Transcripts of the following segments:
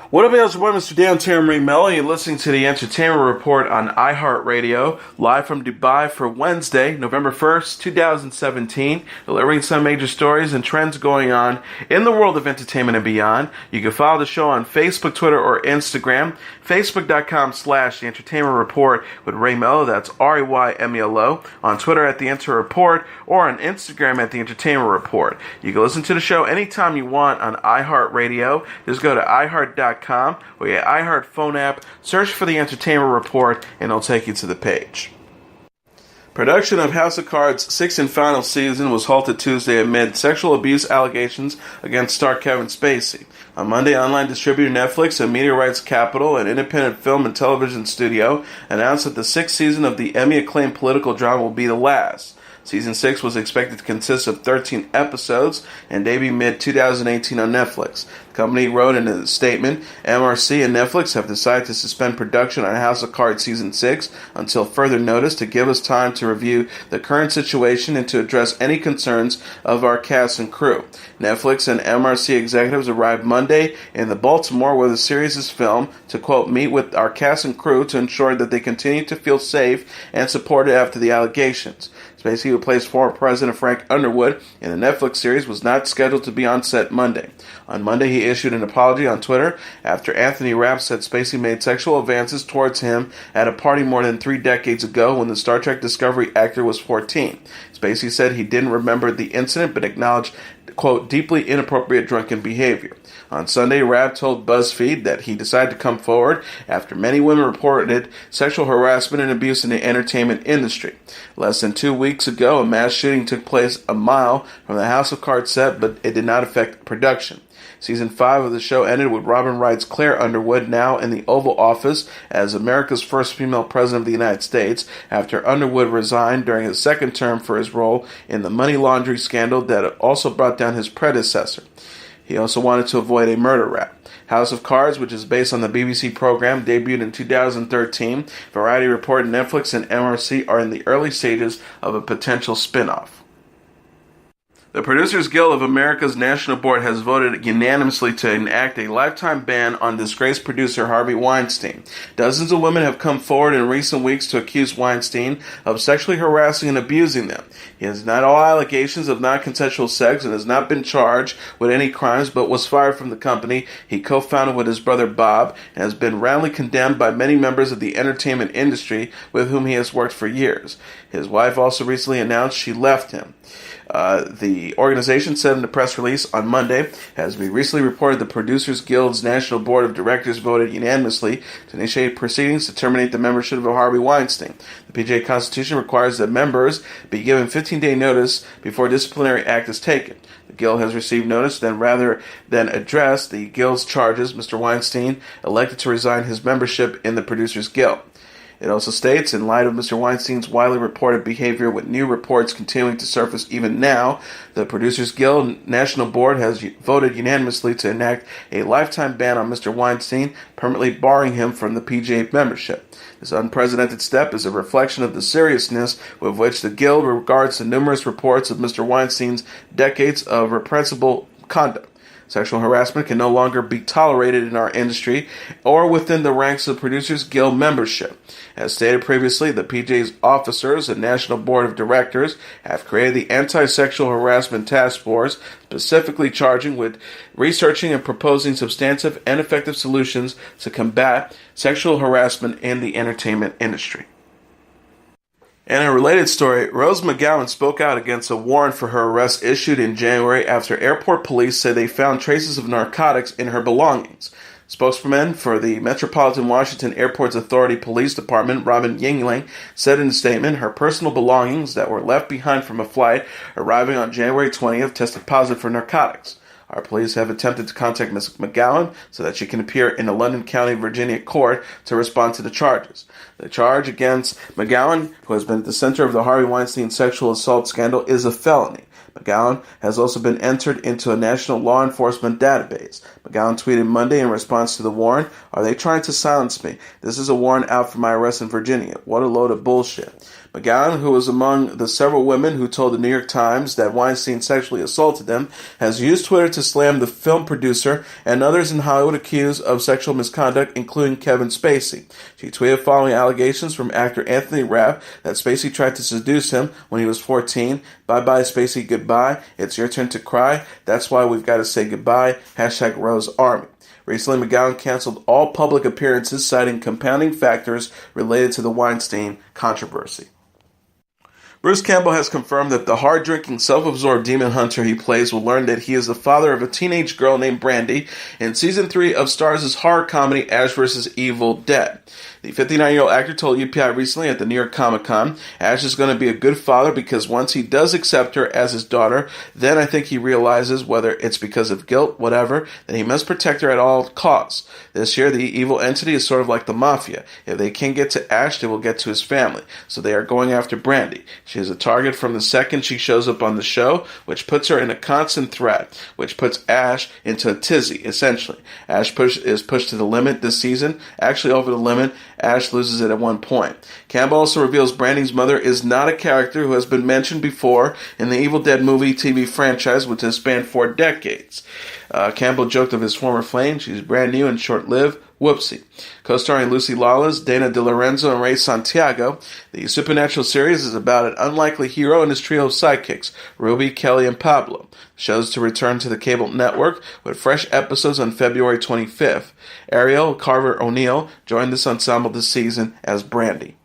What up, y'all? It's your boy, Mr. Downtown Ray Melo. You're listening to the Entertainment Report on iHeartRadio, live from Dubai for Wednesday, November 1st, 2017, delivering some major stories and trends going on in the world of entertainment and beyond. You can follow the show on Facebook, Twitter, or Instagram. Facebook.com/The Entertainment Report with Ray Melo, that's RAYMELO, on Twitter at The Enter Report, or on Instagram at The Entertainment Report. You can listen to the show anytime you want on iHeartRadio. Just go to iHeart.com or your iHeart phone app, search for The Entertainment Report, and it'll take you to the page. Production of House of Cards' 6th and final season was halted Tuesday amid sexual abuse allegations against star Kevin Spacey. On Monday, online distributor Netflix and Media Rights Capital, an independent film and television studio, announced that the 6th season of the Emmy-acclaimed political drama will be the last. Season 6 was expected to consist of 13 episodes and debut mid-2018 on Netflix. The company wrote in a statement, MRC and Netflix have decided to suspend production on House of Cards Season 6 until further notice to give us time to review the current situation and to address any concerns of our cast and crew. Netflix and MRC executives arrived Monday in the Baltimore where the series is filmed to, quote, meet with our cast and crew to ensure that they continue to feel safe and supported after the allegations. Spacey, who plays former President Frank Underwood in the Netflix series, was not scheduled to be on set Monday. On Monday, he issued an apology on Twitter after Anthony Rapp said Spacey made sexual advances towards him at a party more than 3 decades ago when the Star Trek Discovery actor was 14. Spacey said he didn't remember the incident but acknowledged, quote, deeply inappropriate drunken behavior. On Sunday, Rapp told BuzzFeed that he decided to come forward after many women reported sexual harassment and abuse in the entertainment industry. Less than 2 weeks ago, a mass shooting took place a mile from the House of Cards set, but it did not affect production. Season 5 of the show ended with Robin Wright's Claire Underwood now in the Oval Office as America's first female president of the United States after Underwood resigned during his second term for his role in the money laundering scandal that also brought down his predecessor. He also wanted to avoid a murder rap. House of Cards, which is based on the BBC program, debuted in 2013. Variety reported Netflix and MRC are in the early stages of a potential spin-off. The Producers Guild of America's National Board has voted unanimously to enact a lifetime ban on disgraced producer Harvey Weinstein. Dozens of women have come forward in recent weeks to accuse Weinstein of sexually harassing and abusing them. He has denied all allegations of non-consensual sex and has not been charged with any crimes, but was fired from the company he co-founded with his brother Bob and has been roundly condemned by many members of the entertainment industry with whom he has worked for years. His wife also recently announced she left him. The organization said in a press release on Monday, as we recently reported, the Producers Guild's National Board of Directors voted unanimously to initiate proceedings to terminate the membership of Harvey Weinstein. The PGA Constitution requires that members be given 15-day notice before a disciplinary act is taken. The Guild has received notice, then rather than address the Guild's charges, Mr. Weinstein elected to resign his membership in the Producers Guild. It also states, in light of Mr. Weinstein's widely reported behavior with new reports continuing to surface even now, the Producers Guild National Board has voted unanimously to enact a lifetime ban on Mr. Weinstein, permanently barring him from the PGA membership. This unprecedented step is a reflection of the seriousness with which the Guild regards the numerous reports of Mr. Weinstein's decades of reprehensible conduct. Sexual harassment can no longer be tolerated in our industry or within the ranks of Producers Guild membership. As stated previously, the PGA's officers and National Board of Directors have created the Anti-Sexual Harassment Task Force, specifically charging with researching and proposing substantive and effective solutions to combat sexual harassment in the entertainment industry. In a related story, Rose McGowan spoke out against a warrant for her arrest issued in January after airport police said they found traces of narcotics in her belongings. Spokesperman for the Metropolitan Washington Airports Authority Police Department, Robin Yingling, said in a statement her personal belongings that were left behind from a flight arriving on January 20th tested positive for narcotics. Our police have attempted to contact Ms. McGowan so that she can appear in a London County, Virginia court to respond to the charges. The charge against McGowan, who has been at the center of the Harvey Weinstein sexual assault scandal, is a felony. McGowan has also been entered into a national law enforcement database. McGowan tweeted Monday in response to the warrant, "Are they trying to silence me? This is a warrant out for my arrest in Virginia. What a load of bullshit." McGowan, who was among the several women who told the New York Times that Weinstein sexually assaulted them, has used Twitter to slam the film producer and others in Hollywood accused of sexual misconduct, including Kevin Spacey. She tweeted following allegations from actor Anthony Rapp that Spacey tried to seduce him when he was 14. "Bye-bye, Spacey, goodbye. It's your turn to cry. That's why we've got to say goodbye. #Rose Army." Recently, McGowan canceled all public appearances, citing compounding factors related to the Weinstein controversy. Bruce Campbell has confirmed that the hard-drinking, self-absorbed demon hunter he plays will learn that he is the father of a teenage girl named Brandy in Season 3 of Starz' horror comedy Ash vs. Evil Dead. The 59-year-old actor told UPI recently at the New York Comic-Con, "Ash is going to be a good father because once he does accept her as his daughter, then I think he realizes, whether it's because of guilt, whatever, that he must protect her at all costs. This year, the evil entity is sort of like the mafia. If they can't get to Ash, they will get to his family. So they are going after Brandy. She is a target from the second she shows up on the show, which puts her in a constant threat, which puts Ash into a tizzy, essentially. Ash is pushed to the limit this season, actually over the limit. Ash loses it at one point." Campbell also reveals Brandy's mother is not a character who has been mentioned before in the Evil Dead movie TV franchise, which has spanned 4 decades. Campbell joked of his former flame, "She's brand new and short-lived. Whoopsie." Co-starring Lucy Lawless, Dana De Lorenzo, and Ray Santiago, the Supernatural series is about an unlikely hero and his trio of sidekicks, Ruby, Kelly, and Pablo. The show is to return to the cable network with fresh episodes on February 25th. Ariel Carver O'Neill joined this ensemble this season as Brandy.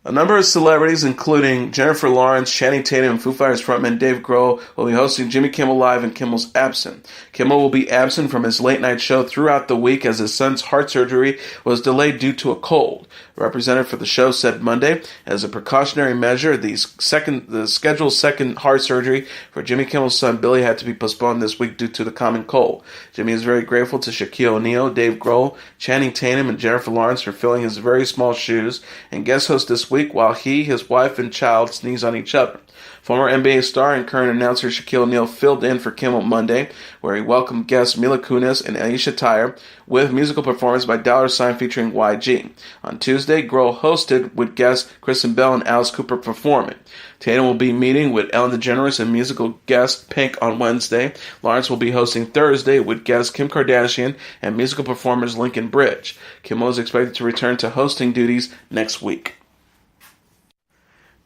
A number of celebrities, including Jennifer Lawrence, Channing Tatum, and Foo Fighters frontman Dave Grohl, will be hosting Jimmy Kimmel Live, and Kimmel's absent. Kimmel will be absent from his late-night show throughout the week as his son's heart surgery was delayed due to a cold. A representative for the show said Monday, as a precautionary measure, the scheduled second heart surgery for Jimmy Kimmel's son Billy had to be postponed this week due to the common cold. Jimmy is very grateful to Shaquille O'Neal, Dave Grohl, Channing Tatum, and Jennifer Lawrence for filling his very small shoes and guest host this week while he, his wife, and child sneeze on each other. Former NBA star and current announcer Shaquille O'Neal filled in for Kimmel Monday, where he welcomed guests Mila Kunis and Aisha Tyre with musical performance by $sign featuring YG. On Tuesday, Grohl hosted with guests Kristen Bell and Alice Cooper performing. Tatum will be meeting with Ellen DeGeneres and musical guest Pink on Wednesday. Lawrence will be hosting Thursday with guest Kim Kardashian and musical performers Lincoln Bridge. Kimmel is expected to return to hosting duties next week.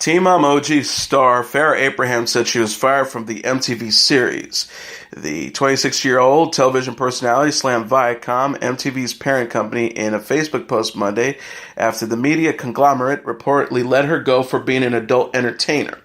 Teen Mom OG star Farrah Abraham said she was fired from the MTV series. The 26-year-old television personality slammed Viacom, MTV's parent company, in a Facebook post Monday after the media conglomerate reportedly let her go for being an adult entertainer.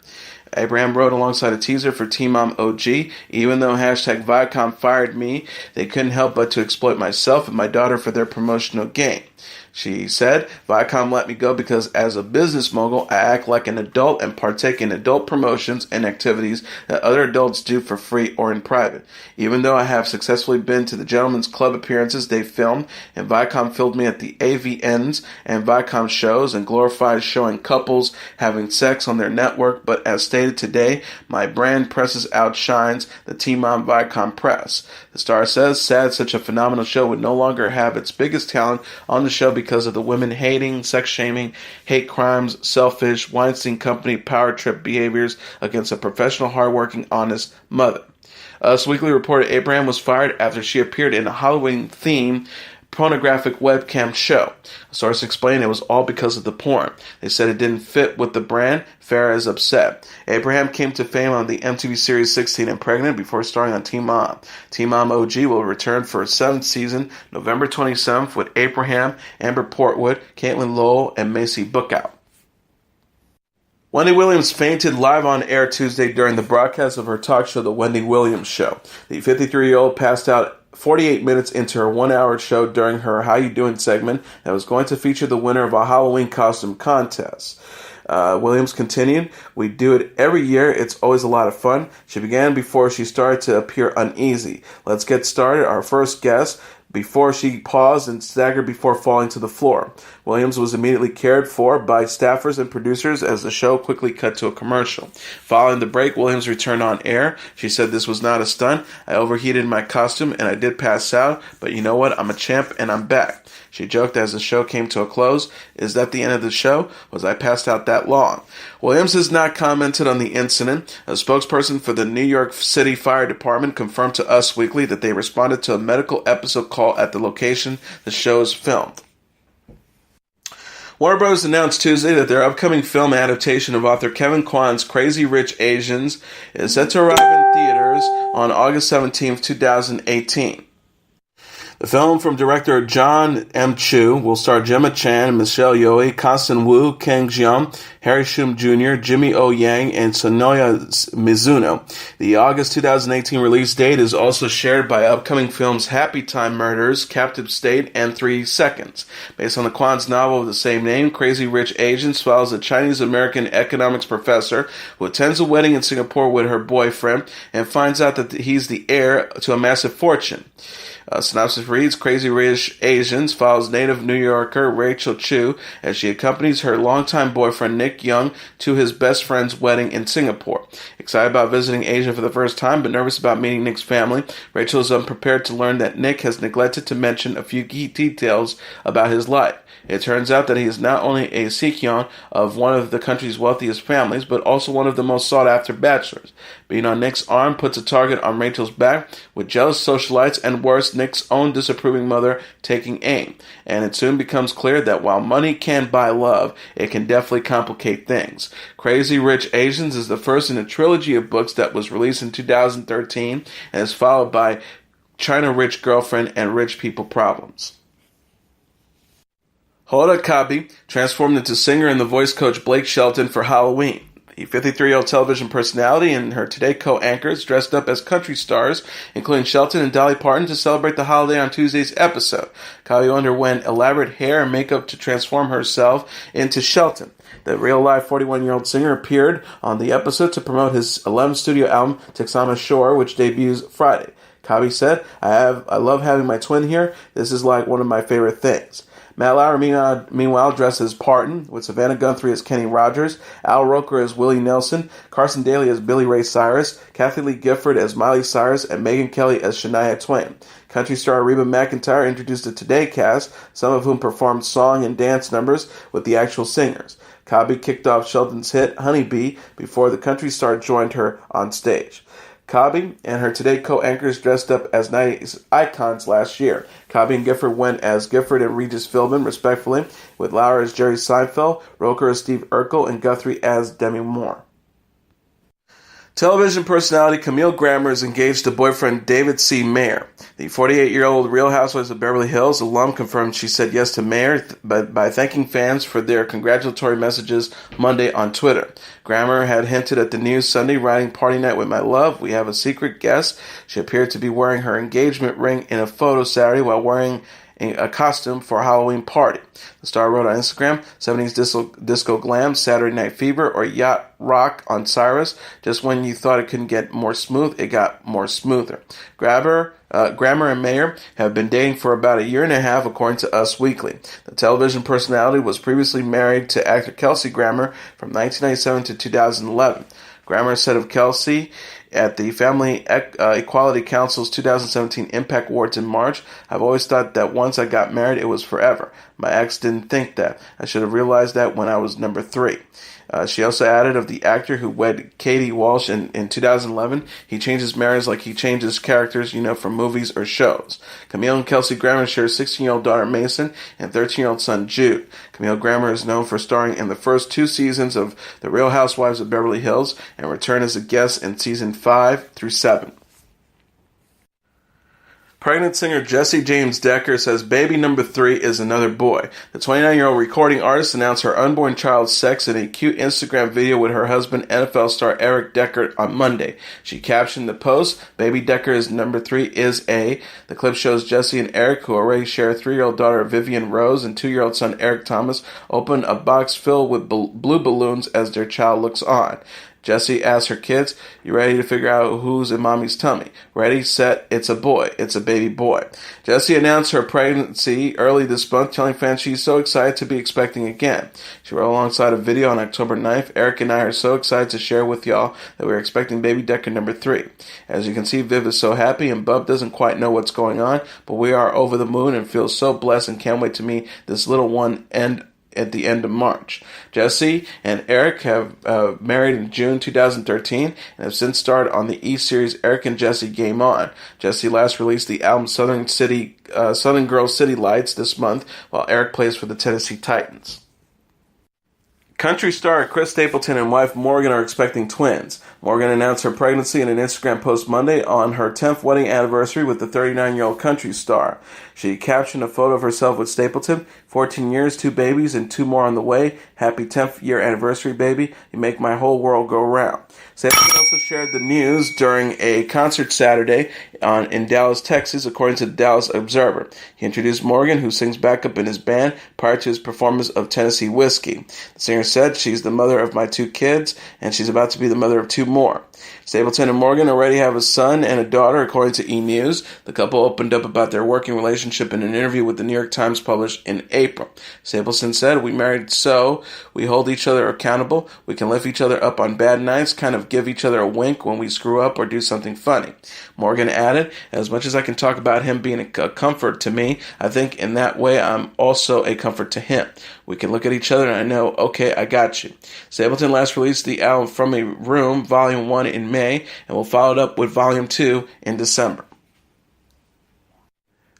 Abraham wrote alongside a teaser for Teen Mom OG, "Even though #Viacom fired me, they couldn't help but to exploit myself and my daughter for their promotional gain." She said, "Viacom let me go because as a business mogul, I act like an adult and partake in adult promotions and activities that other adults do for free or in private. Even though I have successfully been to the Gentlemen's Club appearances they filmed, and Viacom filmed me at the AVNs and Viacom shows and glorifies showing couples having sex on their network, but as stated today, my brand presses outshines the Teen Mom Viacom press." The star says, "Sad such a phenomenal show would no longer have its biggest talent on the show because of the women-hating, sex-shaming, hate crimes, selfish, Weinstein Company power trip behaviors against a professional, hardworking, honest mother." Us Weekly reported Abraham was fired after she appeared in a Halloween-themed pornographic webcam show. A source explained it was all because of the porn. They said it didn't fit with the brand. Farrah is upset. Abraham came to fame on the MTV series 16 and Pregnant before starring on Teen Mom. Teen Mom OG will return for its 7th season, November 27th, with Abraham, Amber Portwood, Caitlin Lowell, and Macy Bookout. Wendy Williams fainted live on air Tuesday during the broadcast of her talk show, The Wendy Williams Show. The 53-year-old passed out 48 minutes into her 1-hour show during her How You Doing segment that was going to feature the winner of a Halloween costume contest. Williams continued, "We do it every year. It's always a lot of fun. She began before she started to appear uneasy. Let's get started. Our first guest," before she paused and staggered before falling to the floor. Williams was immediately cared for by staffers and producers as the show quickly cut to a commercial. Following the break, Williams returned on air. She said, "This was not a stunt. I overheated my costume and I did pass out, but you know what? I'm a champ and I'm back." She joked as the show came to a close, "Is that the end of the show? Was I passed out that long?" Williams has not commented on the incident. A spokesperson for the New York City Fire Department confirmed to Us Weekly that they responded to a medical episode call at the location the show is filmed. Warner Bros. Announced Tuesday that their upcoming film adaptation of author Kevin Kwan's Crazy Rich Asians is set to arrive in theaters on August 17, 2018. The film from director John M. Chu will star Gemma Chan, Michelle Yeoh, Constance Wu, Kang Jeong, Harry Shum Jr., Jimmy O. Yang, and Sonoya Mizuno. The August 2018 release date is also shared by upcoming films Happy Time Murders, Captive State, and 3 Seconds. Based on the Kwan's novel of the same name, Crazy Rich Asians follows a Chinese-American economics professor who attends a wedding in Singapore with her boyfriend and finds out that he's the heir to a massive fortune. Synopsis reads, Crazy Rich Asians follows native New Yorker Rachel Chu as she accompanies her longtime boyfriend Nick Young to his best friend's wedding in Singapore. Excited about visiting Asia for the first time, but nervous about meeting Nick's family, Rachel is unprepared to learn that Nick has neglected to mention a few key details about his life. It turns out that he is not only a Sikhyong of one of the country's wealthiest families, but also one of the most sought-after bachelors. Being on Nick's arm puts a target on Rachel's back, with jealous socialites and worse, Nick's own disapproving mother taking aim. And it soon becomes clear that while money can buy love, it can definitely complicate things. Crazy Rich Asians is the first in a trilogy of books that was released in 2013 and is followed by China Rich Girlfriend and Rich People Problems. Hoda Kotb transformed into singer and the voice coach Blake Shelton for Halloween. The 53-year-old television personality and her Today co-anchors dressed up as country stars, including Shelton and Dolly Parton, to celebrate the holiday on Tuesday's episode. Kotb underwent elaborate hair and makeup to transform herself into Shelton. The real-life 41-year-old singer appeared on the episode to promote his 11th studio album, Texama Shore, which debuts Friday. Kotb said, I love having my twin here. This is like one of my favorite things. Matt Lauer, meanwhile, dressed as Parton, with Savannah Guthrie as Kenny Rogers, Al Roker as Willie Nelson, Carson Daly as Billy Ray Cyrus, Kathy Lee Gifford as Miley Cyrus, and Megyn Kelly as Shania Twain. Country star Reba McEntire introduced the Today cast, some of whom performed song and dance numbers with the actual singers. Kotb kicked off Shelton's hit, Honeybee, before the country star joined her on stage. Kotb and her Today co-anchors dressed up as 90s icons last year. Kotb and Gifford went as Gifford and Regis Philbin, respectively, with Lauer as Jerry Seinfeld, Roker as Steve Urkel, and Guthrie as Demi Moore. Television personality Camille Grammer is engaged to boyfriend David C. Meyer. The 48-year-old Real Housewives of Beverly Hills alum confirmed she said yes to Meyer by thanking fans for their congratulatory messages Monday on Twitter. Grammer had hinted at the news Sunday, writing, "Party night with my love. We have a secret guest." She appeared to be wearing her engagement ring in a photo Saturday while wearing a costume for a Halloween party. The star wrote on Instagram, 70s disco glam, Saturday Night Fever, or yacht rock on Cyrus. Just when you thought it couldn't get more smooth, it got more smoother. Grammer and Meyer have been dating for about a year and a half, according to Us Weekly. The television personality was previously married to actor Kelsey Grammer from 1997 to 2011. Grammer said of Kelsey at the Family Equality Council's 2017 Impact Awards in March, "I've always thought that once I got married, it was forever. My ex didn't think that. I should have realized that when I was number 3. She also added of the actor who wed Katie Walsh in 2011, "He changes marriages like he changes characters, from movies or shows." Camille and Kelsey Grammer share 16-year-old daughter Mason and 13-year-old son Jude. Camille Grammer is known for starring in the first 2 seasons of The Real Housewives of Beverly Hills and returned as a guest in season 5 through 7. Pregnant singer Jessie James Decker says baby number 3 is another boy. The 29-year-old recording artist announced her unborn child's sex in a cute Instagram video with her husband, NFL star Eric Decker, on Monday. She captioned the post, "Baby Decker is number 3 is a." The clip shows Jessie and Eric, who already share a 3-year-old daughter Vivian Rose and 2-year-old son Eric Thomas, open a box filled with blue balloons as their child looks on. Jessie asks her kids, "You ready to figure out who's in mommy's tummy?" Ready, set, it's a boy. It's a baby boy. Jessie announced her pregnancy early this month, telling fans she's so excited to be expecting again. She wrote alongside a video on October 9th, "Eric and I are so excited to share with y'all that we're expecting baby Decker number 3. As you can see, Viv is so happy and Bub doesn't quite know what's going on, but we are over the moon and feel so blessed and can't wait to meet this little one at the end of March." Jessie and Eric have married in June 2013 and have since starred on the E! Series Eric and Jessie Game On. Jessie last released the album Southern Girl City Lights this month, while Eric plays for the Tennessee Titans. Country star Chris Stapleton and wife Morgane are expecting twins. Morgane announced her pregnancy in an Instagram post Monday on her 10th wedding anniversary with the 39-year-old country star. She captioned a photo of herself with Stapleton, "14 years, 2 babies, and 2 more on the way. Happy 10th year anniversary, baby. You make my whole world go round." Stapleton also shared the news during a concert Saturday in Dallas, Texas, according to the Dallas Observer. He introduced Morgane, who sings backup in his band, prior to his performance of Tennessee Whiskey. The singer said, "She's the mother of my 2 kids, and she's about to be the mother of 2 more." Stapleton and Morgane already have a son and a daughter, according to E! News. The couple opened up about their working relationship in an interview with the New York Times published in April. Stapleton said, "We married so we hold each other accountable. We can lift each other up on bad nights, kind of give each other a wink when we screw up or do something funny." Morgane added, "As much as I can talk about him being a comfort to me, I think in that way I'm also a comfort to him. We can look at each other and I know, okay, I got you." Stapleton last released the album From a Room, Volume 1 in May, and will follow it up with Volume 2 in December.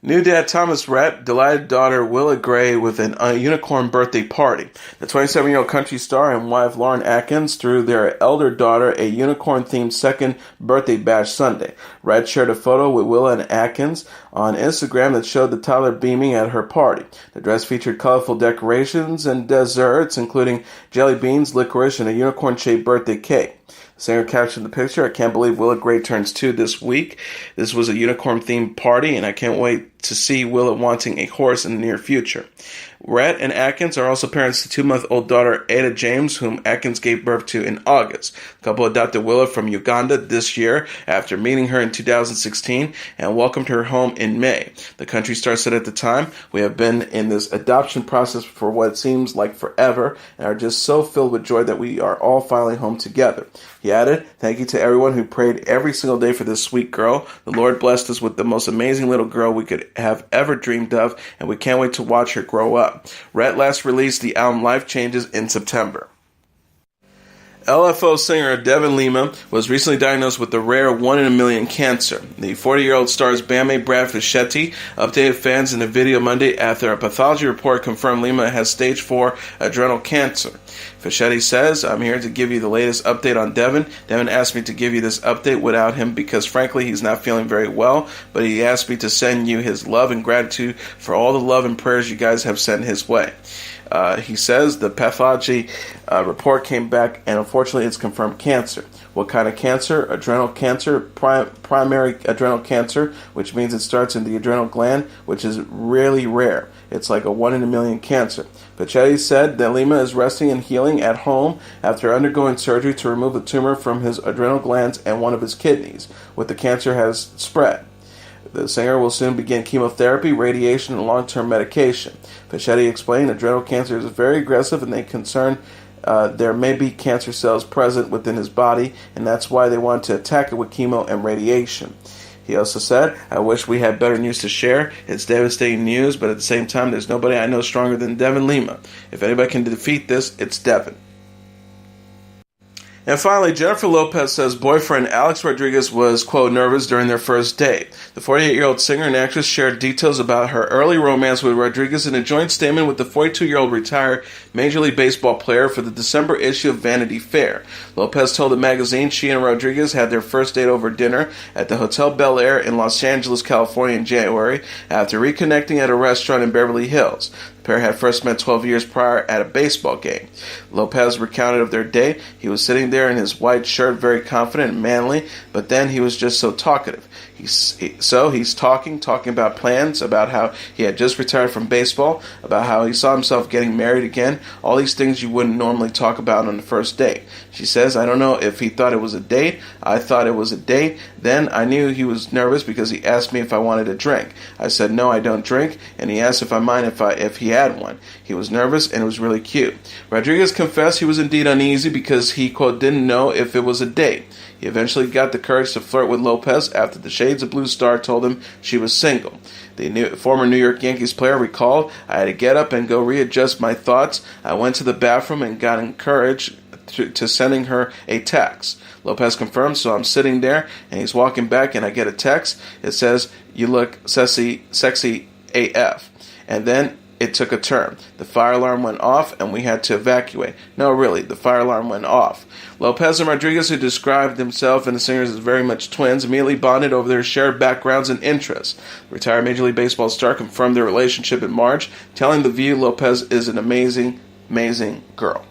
New dad Thomas Rhett delighted daughter Willa Gray with a unicorn birthday party. The 27-year-old country star and wife Lauren Atkins threw their elder daughter a unicorn-themed second birthday bash Sunday. Rhett shared a photo with Willa and Atkins on Instagram that showed the toddler beaming at her party. The dress featured colorful decorations and desserts, including jelly beans, licorice, and a unicorn-shaped birthday cake. The singer captioned the picture, "I can't believe Willa Gray turns 2 this week. This was a unicorn-themed party, and I can't wait to see Willa wanting a horse in the near future." Rhett and Atkins are also parents to 2-month-old daughter Ada James, whom Atkins gave birth to in August. The couple adopted Willa from Uganda this year after meeting her in 2016 and welcomed her home in May. The country star said at the time, "We have been in this adoption process for what seems like forever and are just so filled with joy that we are all finally home together." He added, "Thank you to everyone who prayed every single day for this sweet girl. The Lord blessed us with the most amazing little girl we could have ever dreamed of, and we can't wait to watch her grow up." Rhett last released the album Life Changes in September. LFO singer Devin Lima was recently diagnosed with the rare 1-in-a-million cancer. The 40-year-old star's bandmate Brad Fischetti updated fans in a video Monday after a pathology report confirmed Lima has stage 4 adrenal cancer. Fischetti says, "I'm here to give you the latest update on Devin. Devin asked me to give you this update without him because frankly he's not feeling very well, but he asked me to send you his love and gratitude for all the love and prayers you guys have sent his way." He says the pathology report came back and unfortunately it's confirmed cancer. What kind of cancer? Adrenal cancer, primary adrenal cancer, which means it starts in the adrenal gland, which is really rare. It's like a 1-in-a-million cancer. Fischetti said that Lima is resting and healing at home after undergoing surgery to remove the tumor from his adrenal glands and one of his kidneys, what the cancer has spread. The singer will soon begin chemotherapy, radiation, and long-term medication. Fischetti explained adrenal cancer is very aggressive and they concern there may be cancer cells present within his body, and that's why they want to attack it with chemo and radiation. He also said, "I wish we had better news to share. It's devastating news, but at the same time, there's nobody I know stronger than Devin Lima. If anybody can defeat this, it's Devin." And finally, Jennifer Lopez says boyfriend Alex Rodriguez was, quote, nervous during their first date. The 48-year-old singer and actress shared details about her early romance with Rodriguez in a joint statement with the 42-year-old retired Major League Baseball player for the December issue of Vanity Fair. Lopez told the magazine she and Rodriguez had their first date over dinner at the Hotel Bel Air in Los Angeles, California in January after reconnecting at a restaurant in Beverly Hills. The pair had first met 12 years prior at a baseball game. Lopez recounted of their date. He was sitting there in his white shirt, very confident and manly, but then he was just so talkative. He's talking about plans, about how he had just retired from baseball, about how he saw himself getting married again, all these things you wouldn't normally talk about on the first date. She says, I don't know if he thought it was a date. I thought it was a date. Then I knew he was nervous because he asked me if I wanted a drink. I said, no, I don't drink, and he asked if I mind if he had one. He was nervous, and it was really cute. Rodriguez confessed he was indeed uneasy because he, quote, didn't know if it was a date. He eventually got the courage to flirt with Lopez after the Shades of Blue star told him she was single. The former New York Yankees player recalled, I had to get up and go readjust my thoughts. I went to the bathroom and got encouraged to sending her a text. Lopez confirmed, so I'm sitting there, and he's walking back, and I get a text. It says, you look sexy AF. And then it took a turn. The fire alarm went off, and we had to evacuate. No, really, the fire alarm went off. Lopez and Rodriguez, who described themselves and the singers as very much twins, immediately bonded over their shared backgrounds and interests. The retired Major League Baseball star confirmed their relationship in March, telling The View Lopez is an amazing, amazing girl.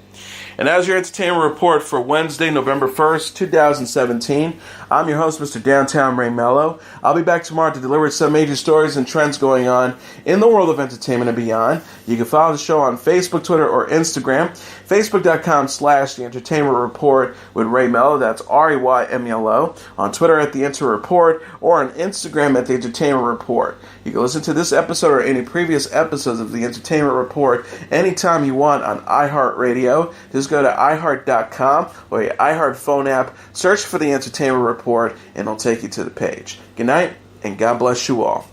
And that was your entertainment report for Wednesday, November 1st, 2017. I'm your host, Mr. Downtown Ray Melo. I'll be back tomorrow to deliver some major stories and trends going on in the world of entertainment and beyond. You can follow the show on Facebook, Twitter, or Instagram. Facebook.com/The Entertainment Report with Ray Melo. That's REYMELO. On Twitter at The Enter Report, or on Instagram at The Entertainment Report. You can listen to this episode or any previous episodes of The Entertainment Report anytime you want on iHeartRadio. Just go to iHeart.com or your iHeart phone app, search for The Entertainment Report, and it'll take you to the page. Good night, and God bless you all.